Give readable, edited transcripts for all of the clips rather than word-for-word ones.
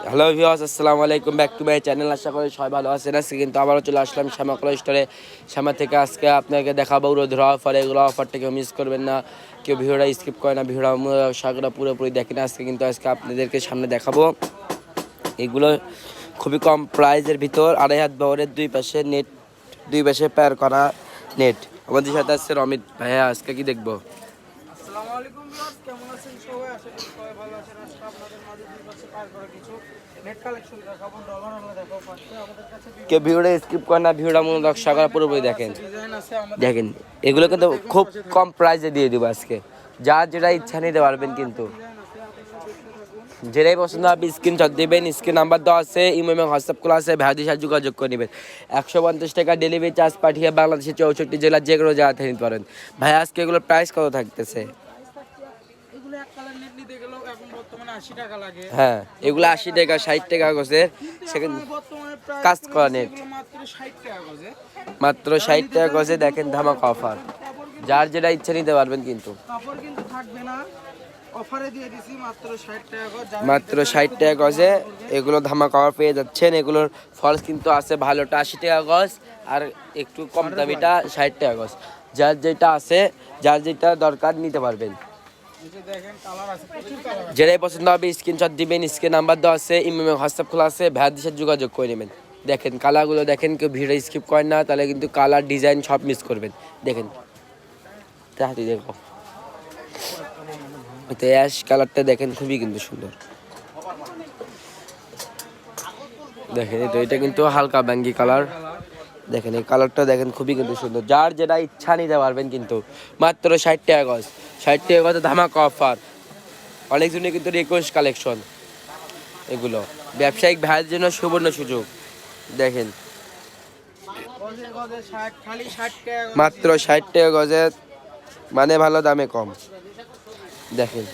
Hello viewers, আসসালামু আলাইকুম, back to my channel. আশা করি সবাই ভালো আছেন। আজকে কিন্তু আবারও চলে আসলাম শ্যামা কলেজ স্টোরে। শ্যামা থেকে আজকে আপনাকে দেখাবো রোধরা অফার। এগুলো অফারটা কেউ মিস করবেন না, কেউ ভিডিওটা স্কিপ করে না, ভিডিওটা সাগরা পুরোপুরি দেখেন। আজকে আপনাদেরকে সামনে দেখাবো এগুলো খুবই কম প্রাইজের ভিতর, 2.5 হাত বহরের দুই পাশে নেট, দুই পাশে পেয়ার করা নেট। আমাদের সাথে আসছে রমিত ভাইয়া। আজকে কি দেখবো? আসসালামু আলাইকুম ভিউয়ার্স, কেমন আছেন সবাই? আশা করি সবাই ভালো আছেন। আজকে আপনাদের মাঝে দুই পাশে পার করা কিছু নেট কালেকশন দেখাবো, ডলার আমরা দেখাবো। ফার্স্টে আমাদের কাছে কেউ ভিডিওটা স্কিপ করে না, ভিডিওটা মনোযোগ সহকারে পুরোপুরি দেখেন। ডিজাইন আছে আমাদের। দেখেন এগুলো কিন্তু খুব কম প্রাইসে দিয়ে দিব আজকে। যার যেটা ইচ্ছা নিতে পারবেন, কিন্তু যেটাই পছন্দ হবে স্ক্রিনশট দেবেন। স্ক্রিন নাম্বার দেওয়া আছে, ইমো এবং হোয়াটসঅ্যাপ খোলা আছে, ভাইদের সাথে যোগাযোগ করে নেবেন। 150 টাকা ডেলিভারি চার্জ পাঠিয়ে বাংলাদেশের 64 জেলার যে কোনো জায়গা থেকে নিতে পারেন। ভাই আজকে এগুলোর প্রাইস কত থাকতেছে? এগুলো এক কালার নেট নিতে গেলেও এখন বর্তমানে 80 টাকা লাগে। হ্যাঁ, এগুলো 80 টাকা 60 টাকা গজের। সেখানে বর্তমানে প্রাইস কাজ করা নেট এগুলো মাত্র 60 টাকা গজে। মাত্র 60 টাকা গজে। দেখেন ধামাকা অফার, যার যেটা ইচ্ছা নিতে পারবেন। কিন্তু কাপড় কিন্তু থাকবে না, অফারে দিয়ে দিছি মাত্র 60 টাকা গজ। মাত্র 60 টাকা গজে এগুলো ধামাকা অফার পেয়ে যাচ্ছেন। এগুলোর ফলস কিন্তু আছে ভালোটা 80 টাকা গজ, আর একটু কম দামিটা 60 টাকা গজ। যার যেটা আছে, যার যেটা দরকার নিতে পারবেন। এই যে দেখেন কালার আছে, প্রচুর কালার আছে। যেটাই পছন্দ হবে স্ক্রিনশট দিবেন। স্ক্রিন নাম্বার দেওয়া আছে, ইমেল এবং হোয়াটসঅ্যাপ খোলা আছে, ভাইদের সাথে যোগাযোগ করে নেবেন। দেখেন কালারগুলো দেখেন, কেউ ভিডিও স্কিপ করেন না, তাহলে কিন্তু কালার ডিজাইন সব মিস করবেন। দেখেন তাড়াতাড়ি দেখো, তো অ্যাশ কালারটা দেখেন, খুবই কিন্তু সুন্দর। দেখেন এটা কিন্তু হালকা ব্যাঙ্গি কালার। দেখেন এই কালারটা দেখেন, খুবই কিন্তু সুন্দর। যার যেটা ইচ্ছা নিতে পারবেন, কিন্তু মাত্র 60 টাকা গজ। 60 টাকা গজে ধামাকা অফার। অনেকজনের কিন্তু রিকোয়েস্ট কালেকশন এগুলো। ব্যবসায়িক ভাইয়ের জন্য সুবর্ণ সুযোগ। দেখেন গজে গজে 60, খালি 60 টাকা গজ। মাত্র 60 টাকা গজে, মানে ভালো দামে কম। দেখেন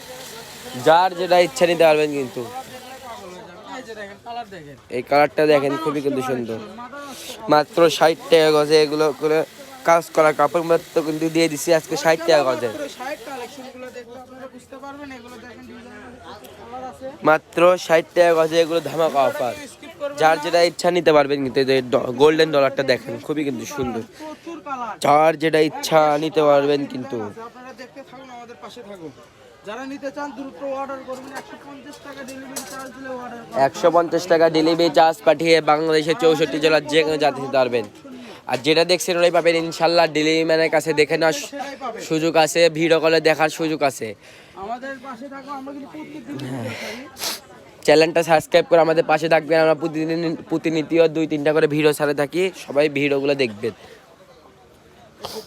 যার যেটা ইচ্ছা নিতে পারবেন। কিন্তু এই যে দেখেন কালার দেখেন, এই কালারটা দেখেন, খুবই কিন্তু সুন্দর। মাত্র 60 টাকা গজে এগুলো করে কাজ করা কাপড় মাত্র কিন্তু দিয়ে দিছি আজকে 60 টাকা গজে। 60 কালেকশনগুলো দেখলে আপনারা বুঝতে পারবেন। এগুলো দেখেন ডিজাইন আছে, কালার আছে। মাত্র 60 টাকা গজে এগুলো ধামাকা অফার। স্কিপ করবেন যার যেটা ইচ্ছা নিতে পারবেন। কিন্তু এই গোল্ডেন ডলারটা দেখেন, খুবই কিন্তু সুন্দর। প্রচুর কালার। যার যেটা ইচ্ছা নিতে পারবেন। কিন্তু আপনারা দেখতে থাকুন, আমাদের পাশে থাকুন। যারা নিতে চান দ্রুত অর্ডার করবেন। 150 টাকা ডেলিভারি চার্জ দিলে অর্ডার করবেন। 150 টাকা ডেলিভারি চার্জ পাঠিয়ে বাংলাদেশের 64 জেলার যে কোনো জাতি নিতে পারবেন। আর যেটা দেখছেন ওটাই পাবেন ইনশাল্লাহ। ডেলিভারি ম্যানের কাছে দেখে নেওয়ার সেটাই পাবেন। সুযোগ আছে, ভিডিও কলে দেখার সুযোগ আছে। আমাদের পাশে থাকুন, আমরা কিন্তু প্রত্যেকদিন ভিডিও ছাড়ি। চ্যানেলটা সাবস্ক্রাইব করে আমাদের পাশে থাকবেন। আমরা প্রতিনিয়ত 2-3টা করে ভিডিও ছাড়ে থাকি, সবাই ভিডিওগুলো দেখবেন।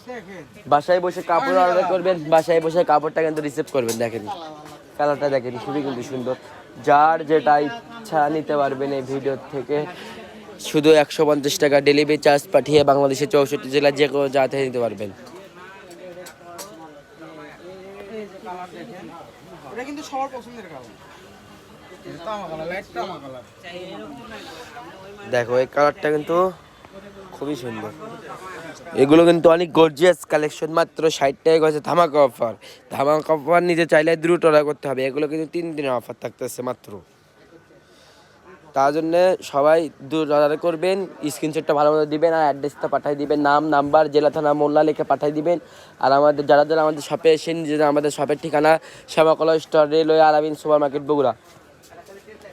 দেখেন বাসায় বসে কাপড় অর্ডার করবেন, বাসায় বসে কাপড়টা কিন্তু রিসিভ করবেন। দেখেন কালারটা দেখেন, খুবই কিন্তু সুন্দর। যার যেটা ইচ্ছা নিতে পারবেন এই ভিডিও থেকে। শুধু 150 টাকা ডেলিভারি চার্জ পাঠিয়ে বাংলাদেশের 64 জেলার যে কোনো জায়গা থেকে নিতে পারবেন। এই যে কালার দেখেন, এটা কিন্তু সবার পছন্দের কালার। তামা কালার, লাইট তামা কালার। দেখো এই কালারটা কিন্তু খুবই সুন্দর। এগুলো কিন্তু অনেক গর্জিয়াস কালেকশন। মাত্র 60 টাকা গজে ধামাকা অফার। ধামাকা অফার নিতে চাইলে দ্রুত অর্ডার করতে হবে। এগুলো কিন্তু 3 দিনের অফার থাকতেছে মাত্র। তার জন্য সবাই দ্রুত অর্ডার করবেন। স্ক্রিনশটটা ভালো মতো দিবেন, আর অ্যাড্রেসটা পাঠিয়ে দিবেন। নাম, নাম্বার, জেলা, থানা, মোল্লা লিখে পাঠিয়ে দিবেন। আর আমাদের যারা যারা আমাদের শপে এসেছেন, যে আমাদের শপের ঠিকানা শ্যামা কলেজ স্টোর, রেলওয়ে আলামিন সুপার মার্কেট, বগুড়া।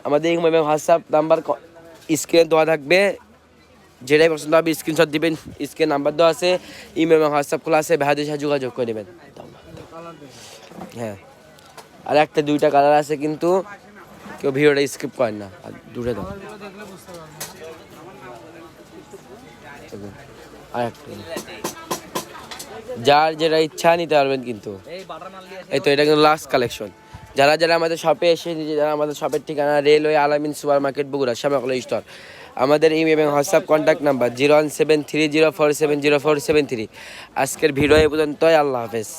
আমাদের ইমো এবং হোয়াটসঅ্যাপ নাম্বার স্ক্রিনে দেওয়া থাকবে। যেটাই পছন্দ হবে স্ক্রিনশট দিবেন। স্ক্রিন নাম্বার দেওয়া আছে, ইমো এবং হোয়াটসঅ্যাপ খোলা আছে, ভাইদের সাথে যোগাযোগ করে নেবেন। হ্যাঁ, আর একটা 2টা কালার আছে, কিন্তু কেউ ভিডিওটা স্কিপ করেন না। আর দূরে দাও আর একটা, যার যেটা ইচ্ছা নিতে পারবেন। কিন্তু এই তো এটা কিন্তু লাস্ট কালেকশন। যারা যারা আমাদের শপে এসে, যারা আমাদের শপের ঠিকানা রেলওয়ে আলামিন সুপার মার্কেট, বগুড়া, শ্যামা কলেজ স্টোর। আমাদের ইমেল এবং হোয়াটসঅ্যাপ কন্ট্যাক্ট নাম্বার 01730470473। আজকের ভিডিও এ পর্যন্তই। আল্লাহ হাফেজ।